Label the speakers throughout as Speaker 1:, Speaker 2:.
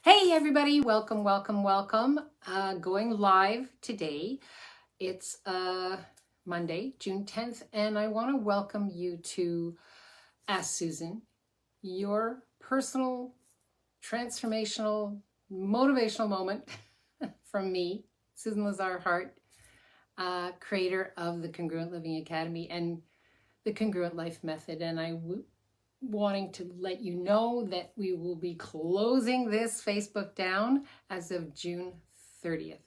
Speaker 1: Hey everybody, welcome, welcome, welcome. Going live today. It's Monday, June 10th, and I want to welcome you to Ask Susan, your personal, transformational, motivational moment from me, Susan Lazar Hart, creator of the Congruent Living Academy and the Congruent Life Method. And wanting to let you know that we will be closing this Facebook down as of June 30th.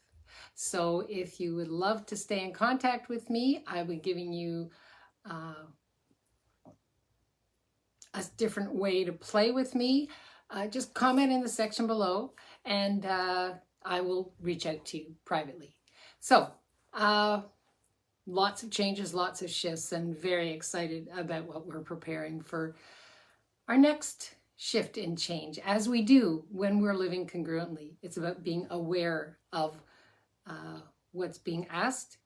Speaker 1: So if you would love to stay in contact with me, I'll be giving you a different way to play with me. Just comment in the section below and I will reach out to you privately. So lots of changes, lots of shifts, and very excited about what we're preparing for our next shift and change, as we do when we're living congruently. It's about being aware of what's being asked,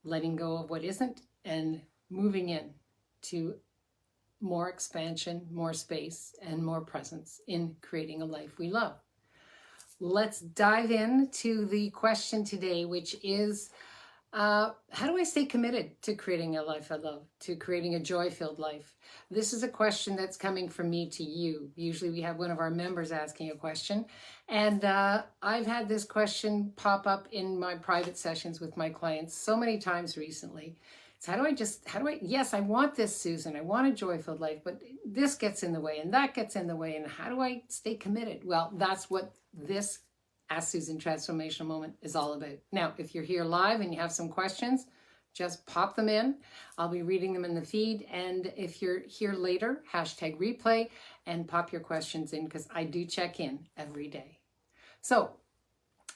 Speaker 1: letting go of what isn't, and moving in to more expansion, more space, and more presence in creating a life we love. Let's dive into the question today, which is, how do I stay committed to creating a life I love, to creating a joy-filled life? This is a question that's coming from me to you. Usually we have one of our members asking a question, and I've had this question pop up in my private sessions with my clients so many times recently. So yes, I want this, Susan. I want a joy-filled life, but this gets in the way and that gets in the way, and how do I stay committed? Well, that's what this Ask Susan Transformational Moment is all about. Now, if you're here live and you have some questions, just pop them in. I'll be reading them in the feed. And if you're here later, hashtag replay and pop your questions in, because I do check in every day. So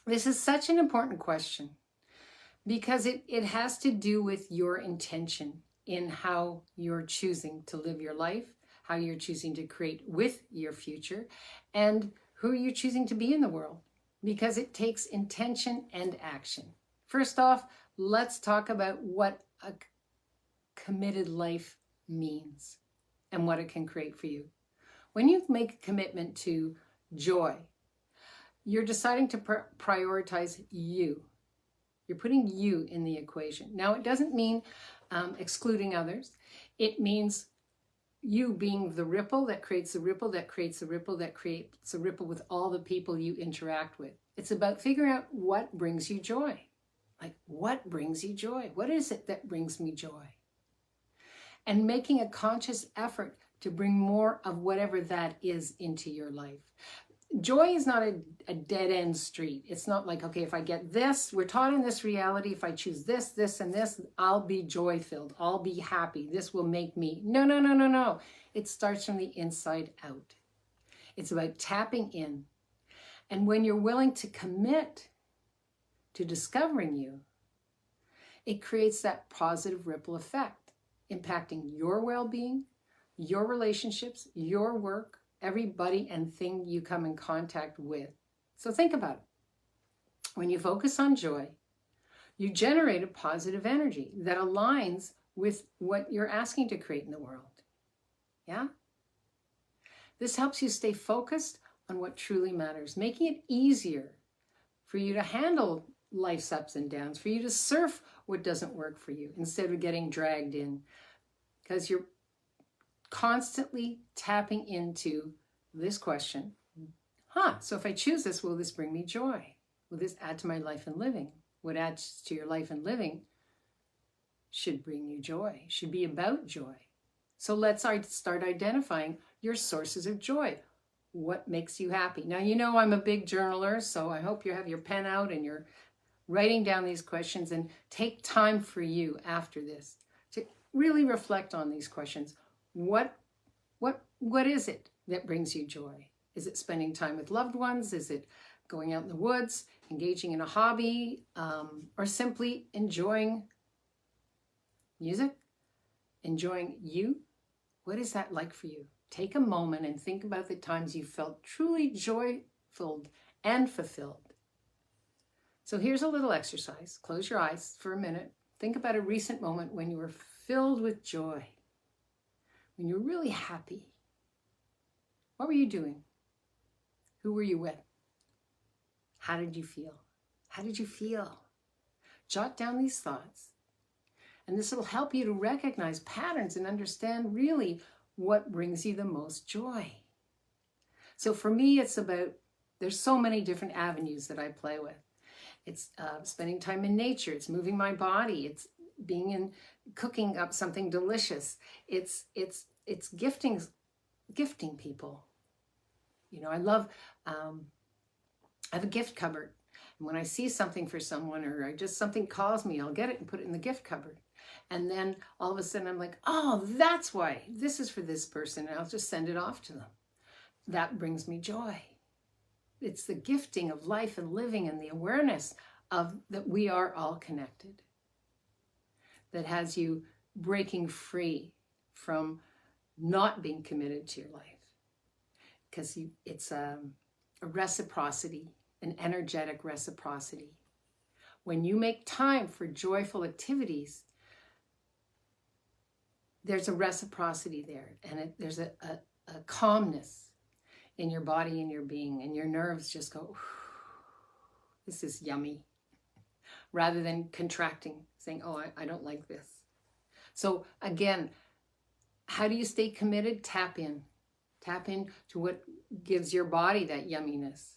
Speaker 1: this is such an important question because it has to do with your intention in how you're choosing to live your life, how you're choosing to create with your future, and who you're choosing to be in the world. Because it takes intention and action. First off, let's talk about what a committed life means and what it can create for you. When you make a commitment to joy, you're deciding to prioritize you. You're putting you in the equation. Now, it doesn't mean excluding others. It means you being the ripple that creates the ripple that creates the ripple that creates a ripple with all the people you interact with. It's about figuring out what brings you joy. Like, what brings you joy? What is it that brings me joy? And making a conscious effort to bring more of whatever that is into your life. Joy is not a dead-end street. It's not like, okay, if I get this, we're taught in this reality, if I choose this, this, and this, I'll be joy-filled. I'll be happy. This will make me. No, no, no, no, no. It starts from the inside out. It's about tapping in. And when you're willing to commit to discovering you, it creates that positive ripple effect, impacting your well-being, your relationships, your work, everybody and thing you come in contact with. So think about it. When you focus on joy, you generate a positive energy that aligns with what you're asking to create in the world. Yeah? This helps you stay focused on what truly matters, making it easier for you to handle life's ups and downs, for you to surf what doesn't work for you instead of getting dragged in, because you're constantly tapping into this question. So if I choose this, will this bring me joy? Will this add to my life and living? What adds to your life and living should bring you joy, should be about joy. So let's start identifying your sources of joy. What makes you happy? Now, you know I'm a big journaler, so I hope you have your pen out and you're writing down these questions, and take time for you after this to really reflect on these questions. What is it that brings you joy? Is it spending time with loved ones? Is it going out in the woods, engaging in a hobby, or simply enjoying music, enjoying you? What is that like for you? Take a moment and think about the times you felt truly joy-filled and fulfilled. So here's a little exercise. Close your eyes for a minute. Think about a recent moment when you were filled with joy, when you were really happy. What were you doing? Who were you with? How did you feel? How did you feel? Jot down these thoughts. And this will help you to recognize patterns and understand really what brings you the most joy. So for me, it's about, there's so many different avenues that I play with. It's spending time in nature. It's moving my body. It's cooking up something delicious. It's gifting people. You know, I have a gift cupboard. And when I see something for someone, or something calls me, I'll get it and put it in the gift cupboard. And then all of a sudden I'm like, oh, that's why this is for this person. And I'll just send it off to them. That brings me joy. It's the gifting of life and living and the awareness of that we are all connected. That has you breaking free from not being committed to your life. Because it's a reciprocity, an energetic reciprocity. When you make time for joyful activities, there's a reciprocity there, and there's a calmness in your body and your being, and your nerves just go, this is yummy, rather than contracting, saying, oh, I don't like this. So again, how do you stay committed? Tap in. Tap in to what gives your body that yumminess.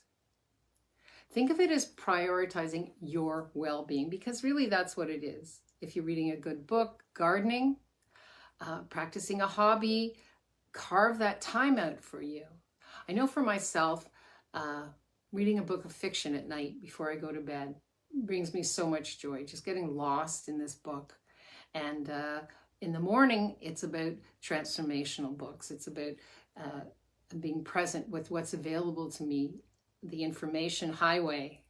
Speaker 1: Think of it as prioritizing your well-being, because really that's what it is. If you're reading a good book, gardening, practicing a hobby, carve that time out for you. I know for myself, reading a book of fiction at night before I go to bed brings me so much joy, just getting lost in this book. And in the morning, it's about transformational books. It's about being present with what's available to me, the information highway,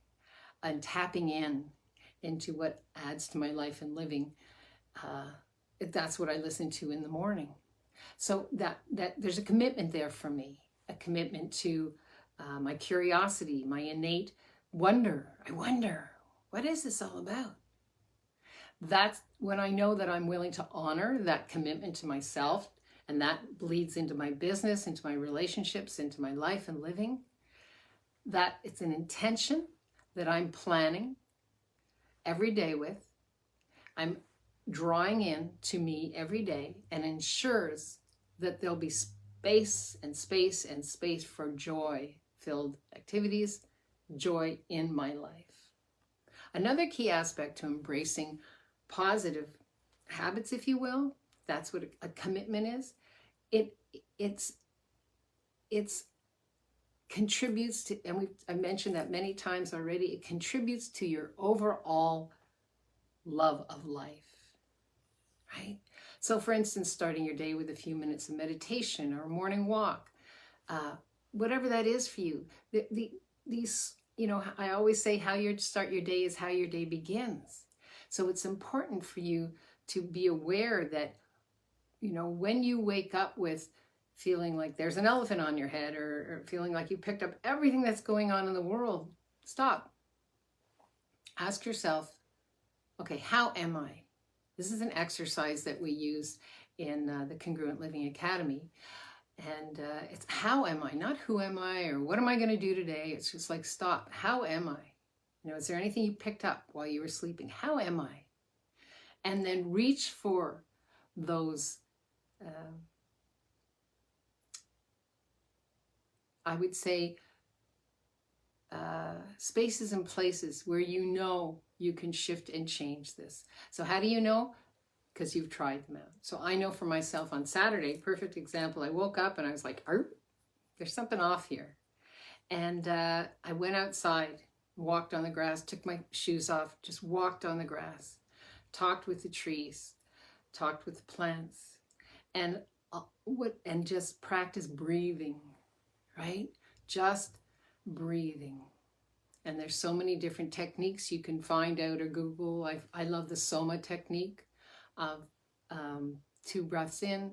Speaker 1: and tapping into what adds to my life and living. That's what I listen to in the morning. So that there's a commitment there for me, a commitment to my curiosity, my innate wonder. I wonder, what is this all about? That's when I know that I'm willing to honor that commitment to myself, and that bleeds into my business, into my relationships, into my life and living. That it's an intention that I'm planning every day with. I'm drawing in to me every day, and ensures that there'll be space and space and space for joy-filled activities, joy in my life. Another key aspect to embracing positive habits, if you will, that's what a commitment is. It's contributes to, and I mentioned that many times already, it contributes to your overall love of life, right? So for instance, starting your day with a few minutes of meditation or a morning walk, whatever that is for you, these, you know, I always say how you start your day is how your day begins. So it's important for you to be aware that, you know, when you wake up with feeling like there's an elephant on your head, or feeling like you picked up everything that's going on in the world, stop. Ask yourself, okay, how am I? This is an exercise that we use in the Congruent Living Academy. And it's how am I, not who am I, or what am I going to do today? It's just like, stop. How am I? You know, is there anything you picked up while you were sleeping? How am I? And then reach for those, I would say, spaces and places where you know you can shift and change this. So how do you know? Because you've tried them out. So I know for myself on Saturday, perfect example, I woke up and I was like, there's something off here. And I went outside, walked on the grass, took my shoes off, just walked on the grass, talked with the trees, talked with the plants, and just practice breathing, right? Just breathing. And there's so many different techniques you can find out or Google. I love the Soma technique of 2 breaths in,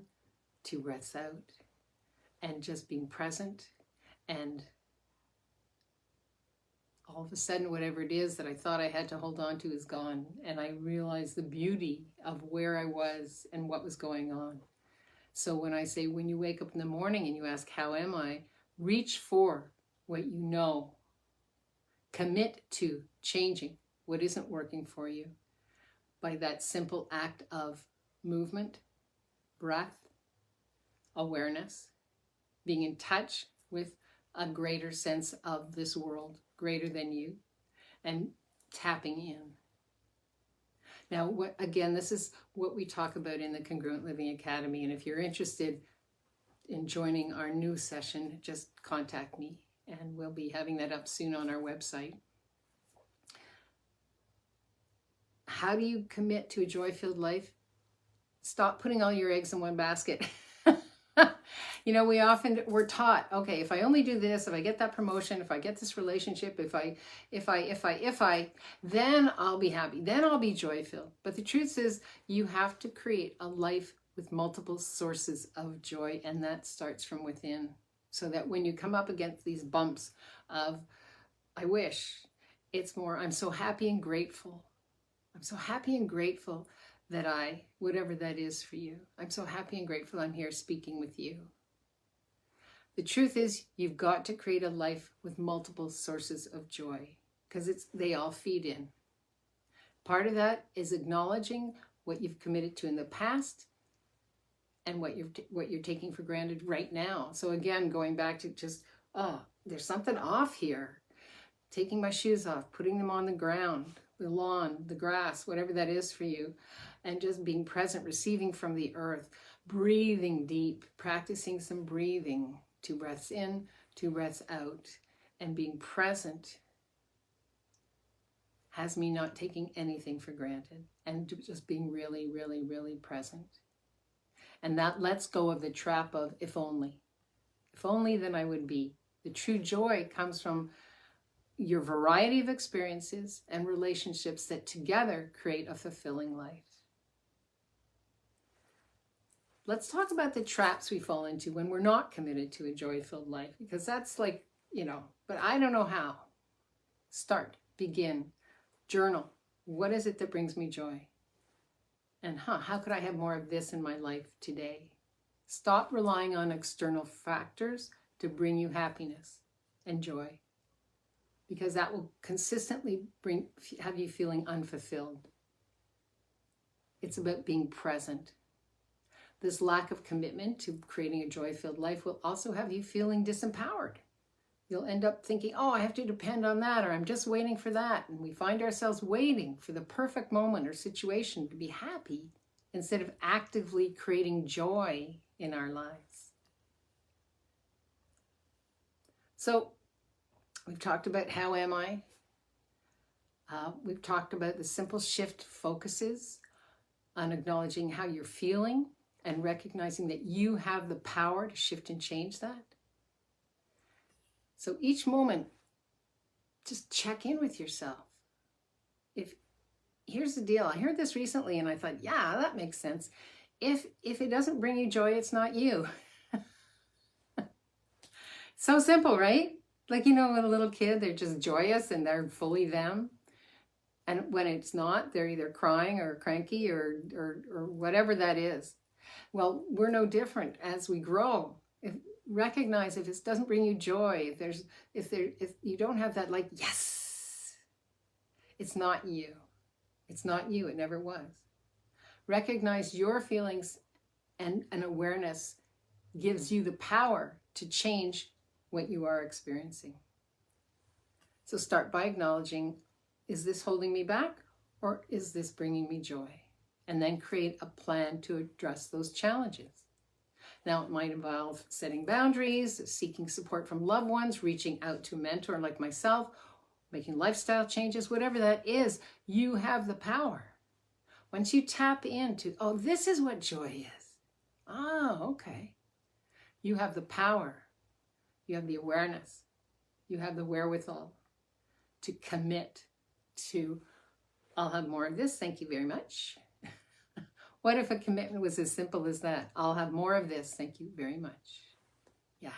Speaker 1: 2 breaths out, and just being present. And all of a sudden, whatever it is that I thought I had to hold on to is gone. And I realized the beauty of where I was and what was going on. So when I say, when you wake up in the morning and you ask, how am I? Reach for what you know Commit to changing what isn't working for you by that simple act of movement, breath, awareness, being in touch with a greater sense of this world, greater than you, and tapping in. Now, again, this is what we talk about in the Congruent Living Academy, and if you're interested in joining our new session, just contact me, and we'll be having that up soon on our website. How do you commit to a joy-filled life? Stop putting all your eggs in one basket. You know, we're taught, okay, if I only do this, if I get that promotion, if I get this relationship, if I, then I'll be happy, then I'll be joy-filled. But the truth is, you have to create a life with multiple sources of joy, and that starts from within. So that when you come up against these bumps of, I wish, it's more, I'm so happy and grateful. I'm so happy and grateful that whatever that is for you, I'm so happy and grateful I'm here speaking with you. The truth is, you've got to create a life with multiple sources of joy, because they all feed in. Part of that is acknowledging what you've committed to in the past and what you're taking for granted right now. So again, going back to just, there's something off here. Taking my shoes off, putting them on the ground, the lawn, the grass, whatever that is for you, and just being present, receiving from the earth, breathing deep, practicing some breathing, 2 breaths in, 2 breaths out, and being present has me not taking anything for granted and just being really, really, really present. And that lets go of the trap of if only. If only, then I would be. The true joy comes from your variety of experiences and relationships that together create a fulfilling life. Let's talk about the traps we fall into when we're not committed to a joy-filled life, because that's like, but I don't know how. Start, begin, journal. What is it that brings me joy? And how could I have more of this in my life today? Stop relying on external factors to bring you happiness and joy, because that will consistently have you feeling unfulfilled. It's about being present. This lack of commitment to creating a joy-filled life will also have you feeling disempowered. You'll end up thinking, I have to depend on that, or I'm just waiting for that. And we find ourselves waiting for the perfect moment or situation to be happy instead of actively creating joy in our lives. So we've talked about how am I? We've talked about the simple shift focuses on acknowledging how you're feeling and recognizing that you have the power to shift and change that. So each moment, just check in with yourself. Here's the deal. I heard this recently and I thought, yeah, that makes sense. If it doesn't bring you joy, it's not you. So simple, right? Like, with a little kid, they're just joyous and they're fully them. And when it's not, they're either crying or cranky or whatever that is. Well, we're no different as we grow. Recognize if it doesn't bring you joy, if you don't have that yes, it's not you. It's not you. It never was. Recognize your feelings, and an awareness gives you the power to change what you are experiencing. So start by acknowledging, is this holding me back or is this bringing me joy? And then create a plan to address those challenges. Now, it might involve setting boundaries, seeking support from loved ones, reaching out to a mentor like myself, making lifestyle changes, whatever that is, you have the power. Once you tap into, this is what joy is. Okay. You have the power. You have the awareness. You have the wherewithal to commit to, I'll have more of this, thank you very much. What if a commitment was as simple as that? I'll have more of this, thank you very much. Yeah.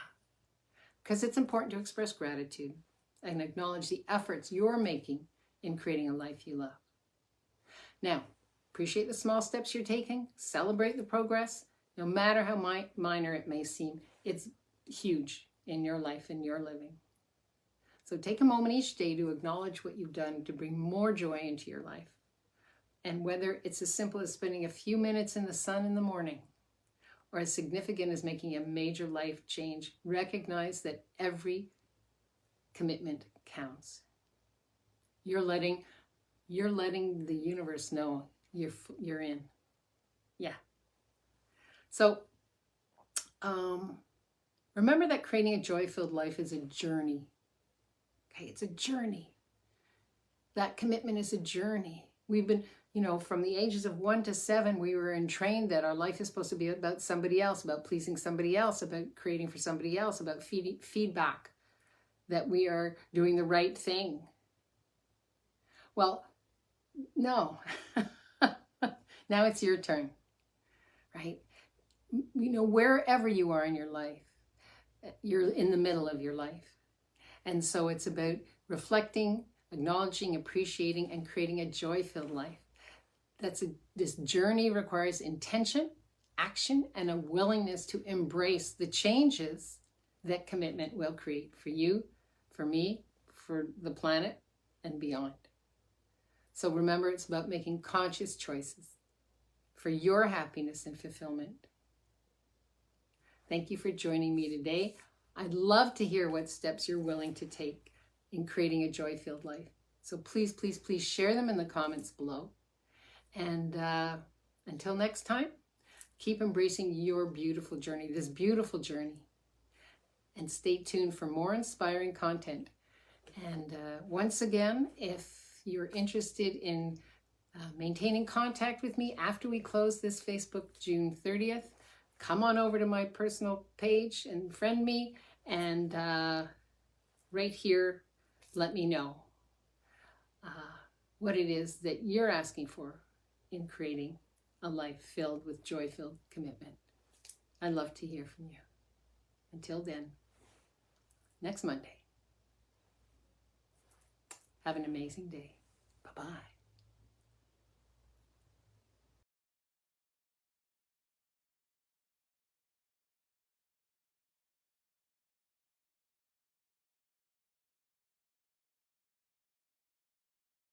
Speaker 1: Because it's important to express gratitude and acknowledge the efforts you're making in creating a life you love. Now, appreciate the small steps you're taking. Celebrate the progress. No matter how minor it may seem, it's huge in your life and your living. So take a moment each day to acknowledge what you've done to bring more joy into your life. And whether it's as simple as spending a few minutes in the sun in the morning, or as significant as making a major life change, recognize that every commitment counts. You're letting the universe know you're in. Yeah. So remember that creating a joy-filled life is a journey. Okay, it's a journey. That commitment is a journey. We've been, from the ages of 1 to 7, we were trained that our life is supposed to be about somebody else, about pleasing somebody else, about creating for somebody else, about feedback, that we are doing the right thing. Well, no. Now it's your turn, right? Wherever you are in your life, you're in the middle of your life. And so it's about reflecting, acknowledging, appreciating, and creating a joy-filled life. This journey requires intention, action, and a willingness to embrace the changes that commitment will create for you, for me, for the planet, and beyond. So remember, it's about making conscious choices for your happiness and fulfillment. Thank you for joining me today. I'd love to hear what steps you're willing to take in creating a joy-filled life. So please, please, please share them in the comments below. And until next time, keep embracing your beautiful journey, this beautiful journey. And stay tuned for more inspiring content. And once again, if you're interested in maintaining contact with me after we close this Facebook June 30th, come on over to my personal page and friend me, and right here, let me know what it is that you're asking for in creating a life filled with joy-filled commitment. I'd love to hear from you. Until then, next Monday. Have an amazing day. Bye-bye.